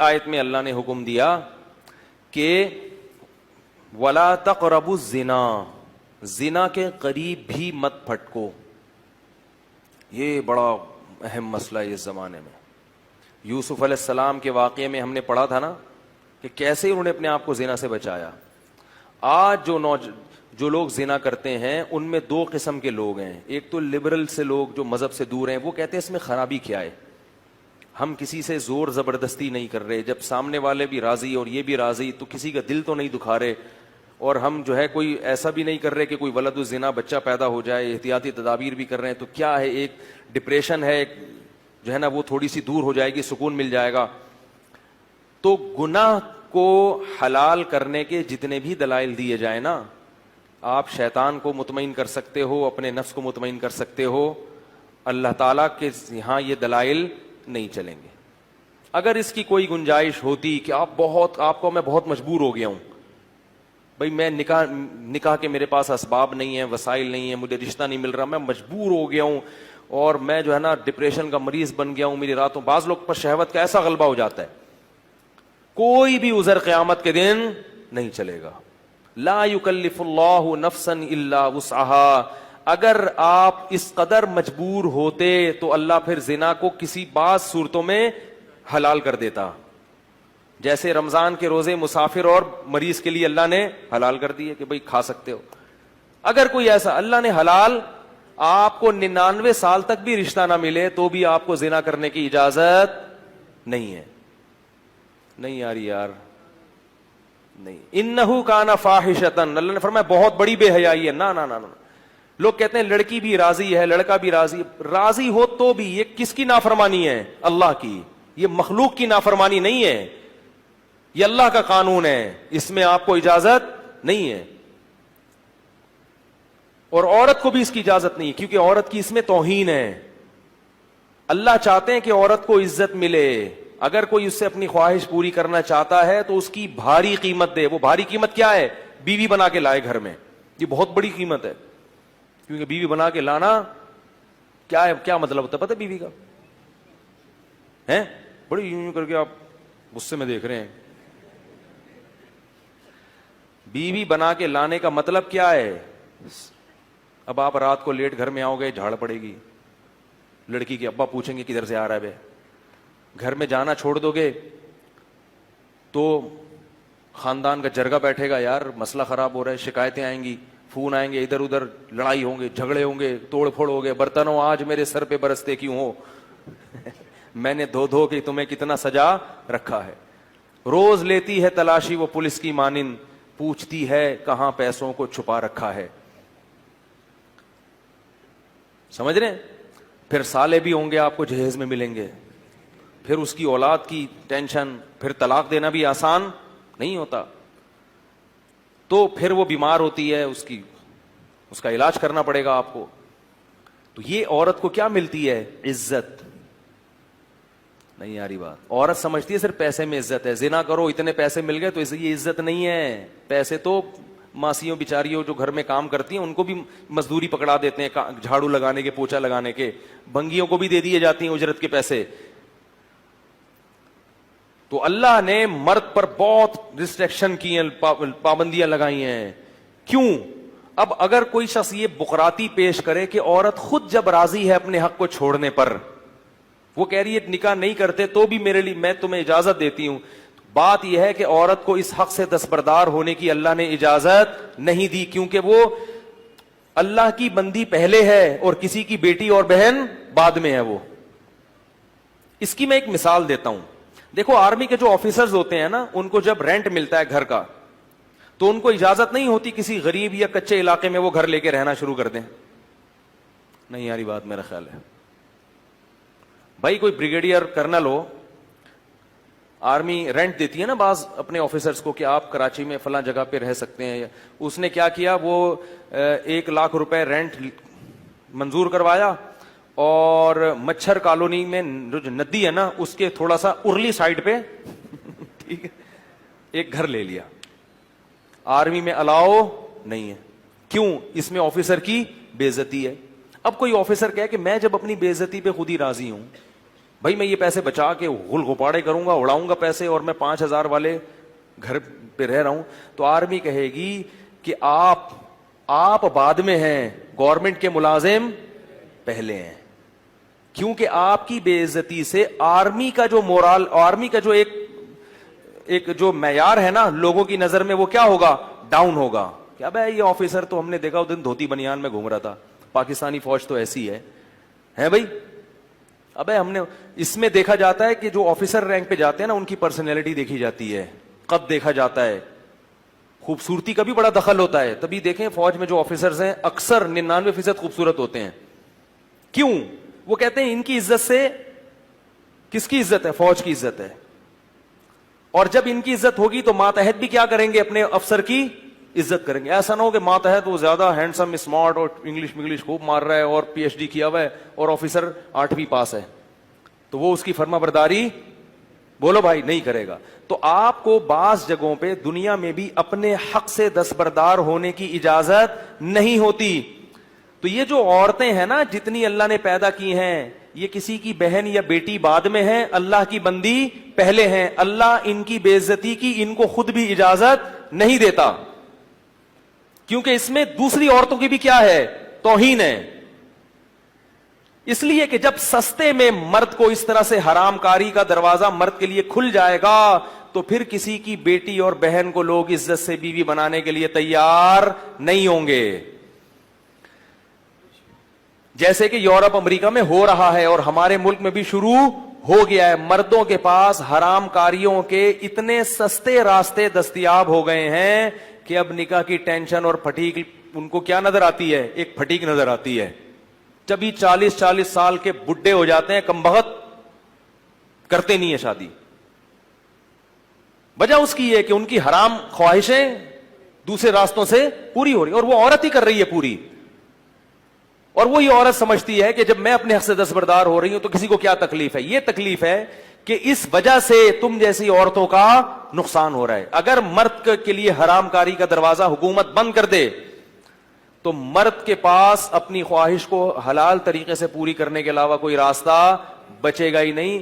آیت میں اللہ نے حکم دیا کہ وَلَا تَقْرَبُوا الزِّنَا، زنا کے قریب بھی مت پھٹکو. یہ بڑا اہم مسئلہ ہے اس زمانے میں. یوسف علیہ السلام کے واقعے میں ہم نے پڑھا تھا نا کہ کیسے انہوں نے اپنے آپ کو زنا سے بچایا. آج جو لوگ زنا کرتے ہیں ان میں دو قسم کے لوگ ہیں. ایک تو لبرل سے لوگ جو مذہب سے دور ہیں، وہ کہتے ہیں اس میں خرابی کیا ہے، ہم کسی سے زور زبردستی نہیں کر رہے، جب سامنے والے بھی راضی اور یہ بھی راضی تو کسی کا دل تو نہیں دکھا رہے، اور ہم جو ہے کوئی ایسا بھی نہیں کر رہے کہ کوئی ولد الزنا بچہ پیدا ہو جائے، احتیاطی تدابیر بھی کر رہے ہیں. تو کیا ہے، ایک ڈپریشن ہے، ایک جو ہے نا وہ تھوڑی سی دور ہو جائے گی، سکون مل جائے گا. تو گناہ کو حلال کرنے کے جتنے بھی دلائل دیے جائیں نا، آپ شیطان کو مطمئن کر سکتے ہو، اپنے نفس کو مطمئن کر سکتے ہو، اللہ تعالیٰ کے یہاں یہ دلائل نہیں چلیں گے. اگر اس کی کوئی گنجائش ہوتی کہ آپ کو میں بہت مجبور ہو گیا ہوں، بھائی میں نکاح کے میرے پاس اسباب نہیں ہیں، وسائل نہیں ہیں، مجھے رشتہ نہیں مل رہا، میں مجبور ہو گیا ہوں اور میں جو ہے نا ڈپریشن کا مریض بن گیا ہوں، میری راتوں، بعض لوگ پر شہوت کا ایسا غلبہ ہو جاتا ہے، کوئی بھی عذر قیامت کے دن نہیں چلے گا. لا یکلف اللہ نفسا الا وسعها. اگر آپ اس قدر مجبور ہوتے تو اللہ پھر زنا کو کسی بعض صورتوں میں حلال کر دیتا، جیسے رمضان کے روزے مسافر اور مریض کے لیے اللہ نے حلال کر دیے کہ بھئی کھا سکتے ہو. اگر کوئی ایسا اللہ نے حلال، آپ کو 99 سال تک بھی رشتہ نہ ملے تو بھی آپ کو زنا کرنے کی اجازت نہیں ہے. نہیں یار نہیں. انہو کان فاحشۃ، اللہ نے فرمایا بہت بڑی بے حیائی ہے. نا نا نا نا. لوگ کہتے ہیں لڑکی بھی راضی ہے، لڑکا بھی راضی ہو تو بھی یہ کس کی نافرمانی ہے؟ اللہ کی. یہ مخلوق کی نافرمانی نہیں ہے، یہ اللہ کا قانون ہے، اس میں آپ کو اجازت نہیں ہے. اور عورت کو بھی اس کی اجازت نہیں، کیونکہ عورت کی اس میں توہین ہے. اللہ چاہتے ہیں کہ عورت کو عزت ملے. اگر کوئی اس سے اپنی خواہش پوری کرنا چاہتا ہے تو اس کی بھاری قیمت دے. وہ بھاری قیمت کیا ہے؟ بیوی بنا کے لائے گھر میں. یہ بہت بڑی قیمت ہے، کیونکہ بیوی بنا کے لانا کیا ہے، کیا مطلب ہوتا ہے پتہ ہے بیوی کا؟ ہے بڑی یوں کر کے آپ غصے میں دیکھ رہے ہیں. بیوی بنا کے لانے کا مطلب کیا ہے؟ اب آپ رات کو لیٹ گھر میں آؤ گے، جھاڑ پڑے گی، لڑکی کے ابا پوچھیں گے کدھر سے آ رہا ہے بے. گھر میں جانا چھوڑ دو گے تو خاندان کا جرگہ بیٹھے گا، یار مسئلہ خراب ہو رہا ہے، شکایتیں آئیں گی، فون آئیں گے، ادھر ادھر لڑائی ہوں گے، جھگڑے ہوں گے، توڑ پھوڑ ہو گے. برتنوں آج میرے سر پہ برستے کیوں ہو؟ میں نے دھو کے تمہیں کتنا سجا رکھا ہے. روز لیتی ہے تلاشی وہ پولیس کی مانند، پوچھتی ہے کہاں پیسوں کو چھپا رکھا ہے. سمجھ رہے ہیں؟ پھر سالے بھی ہوں گے آپ کو جہیز میں ملیں گے، پھر اس کی اولاد کی ٹینشن، پھر طلاق دینا بھی آسان نہیں ہوتا. تو پھر وہ بیمار ہوتی ہے، اس کا علاج کرنا پڑے گا آپ کو. تو یہ عورت کو کیا ملتی ہے؟ عزت. نہیں آ رہی بات. عورت سمجھتی ہے صرف پیسے میں عزت ہے، زنا کرو اتنے پیسے مل گئے تو یہ عزت نہیں ہے. پیسے تو ماسیوں بیچاریوں جو گھر میں کام کرتی ہیں ان کو بھی مزدوری پکڑا دیتے ہیں، جھاڑو لگانے کے، پوچھا لگانے کے. بنگیوں کو بھی دے دیے جاتی ہیں اجرت کے پیسے. تو اللہ نے مرد پر بہت ریسٹرکشن کی ہیں، پابندیاں لگائی ہیں. کیوں؟ اب اگر کوئی شخص یہ بقراتی پیش کرے کہ عورت خود جب راضی ہے اپنے حق کو چھوڑنے پر، وہ کہہ رہی ہے نکاح نہیں کرتے تو بھی میرے لیے میں تمہیں اجازت دیتی ہوں، بات یہ ہے کہ عورت کو اس حق سے دستبردار ہونے کی اللہ نے اجازت نہیں دی، کیونکہ وہ اللہ کی بندی پہلے ہے اور کسی کی بیٹی اور بہن بعد میں ہے. وہ اس کی میں ایک مثال دیتا ہوں. دیکھو آرمی کے جو آفیسرز ہوتے ہیں نا، ان کو جب رینٹ ملتا ہے گھر کا تو ان کو اجازت نہیں ہوتی کسی غریب یا کچے علاقے میں وہ گھر لے کے رہنا شروع کر دیں. نہیں یاری بات میرا خیال ہے. بھائی کوئی بریگیڈیئر کرنل ہو، آرمی رینٹ دیتی ہے نا بعض اپنے آفیسرز کو کہ آپ کراچی میں فلاں جگہ پہ رہ سکتے ہیں. اس نے کیا کیا، وہ 1,00,000 روپے رینٹ منظور کروایا اور مچھر کالونی میں جو ندی ہے نا اس کے تھوڑا سا ارلی سائڈ پہ ٹھیک ہے ایک گھر لے لیا. آرمی میں الاؤ نہیں ہے. کیوں؟ اس میں آفیسر کی بے عزتی ہے. اب کوئی آفیسر کہے کہ میں جب اپنی بے عزتی پہ خود ہی راضی ہوں بھائی میں یہ پیسے بچا کے غل غپاڑے کروں گا, اڑاؤں گا پیسے, اور میں 5,000 والے گھر پہ رہ رہا ہوں, تو آرمی کہے گی کہ آپ بعد میں ہیں, گورنمنٹ کے ملازم پہلے ہیں. کیونکہ آپ کی بے عزتی سے آرمی کا جو مورال, آرمی کا جو ایک جو معیار ہے نا لوگوں کی نظر میں, وہ کیا ہوگا, ڈاؤن ہوگا. کیا بھائی یہ آفیسر تو ہم نے دیکھا اس دن دھوتی بنیان میں گھوم رہا تھا, پاکستانی فوج تو ایسی ہے بھائی. ابے ہم نے اس میں دیکھا جاتا ہے کہ جو آفیسر رینک پہ جاتے ہیں نا ان کی پرسنالٹی دیکھی جاتی ہے, قد دیکھا جاتا ہے, خوبصورتی کا بھی بڑا دخل ہوتا ہے. تبھی دیکھیں فوج میں جو آفیسرز ہیں اکثر 99% خوبصورت ہوتے ہیں. کیوں؟ وہ کہتے ہیں ان کی عزت سے, کس کی عزت ہے, فوج کی عزت ہے. اور جب ان کی عزت ہوگی تو ماتحت بھی کیا کریں گے, اپنے افسر کی عزت کریں گے. ایسا نہ ہو کہ ماتحت وہ زیادہ ہینڈسم اسمارٹ اور انگلش خوب مار رہا ہے اور PhD کیا ہوا ہے اور آفیسر 8ویں پاس ہے, تو وہ اس کی فرما برداری بولو بھائی نہیں کرے گا. تو آپ کو بعض جگہوں پہ دنیا میں بھی اپنے حق سے دستبردار ہونے کی اجازت نہیں ہوتی. تو یہ جو عورتیں ہیں نا جتنی اللہ نے پیدا کی ہیں, یہ کسی کی بہن یا بیٹی بعد میں ہے, اللہ کی بندی پہلے ہیں. اللہ ان کی بے عزتی کی ان کو خود بھی اجازت نہیں دیتا, کیونکہ اس میں دوسری عورتوں کی بھی کیا ہے, توہین ہے. اس لیے کہ جب سستے میں مرد کو اس طرح سے حرام کاری کا دروازہ مرد کے لیے کھل جائے گا تو پھر کسی کی بیٹی اور بہن کو لوگ عزت سے بیوی بنانے کے لیے تیار نہیں ہوں گے. جیسے کہ یورپ امریکہ میں ہو رہا ہے اور ہمارے ملک میں بھی شروع ہو گیا ہے. مردوں کے پاس حرام کاریوں کے اتنے سستے راستے دستیاب ہو گئے ہیں کہ اب نکاح کی ٹینشن اور پھٹیک ان کو کیا نظر آتی ہے, ایک پھٹیک نظر آتی ہے. جب ہی 40 سال کے بڈھے ہو جاتے ہیں کمبخت, کرتے نہیں ہے شادی. وجہ اس کی ہے کہ ان کی حرام خواہشیں دوسرے راستوں سے پوری ہو رہی, اور وہ عورت ہی کر رہی ہے پوری. اور وہی عورت سمجھتی ہے کہ جب میں اپنے حق سے دستبردار ہو رہی ہوں تو کسی کو کیا تکلیف ہے. یہ تکلیف ہے کہ اس وجہ سے تم جیسی عورتوں کا نقصان ہو رہا ہے. اگر مرد کے لیے حرام کاری کا دروازہ حکومت بند کر دے تو مرد کے پاس اپنی خواہش کو حلال طریقے سے پوری کرنے کے علاوہ کوئی راستہ بچے گا ہی نہیں.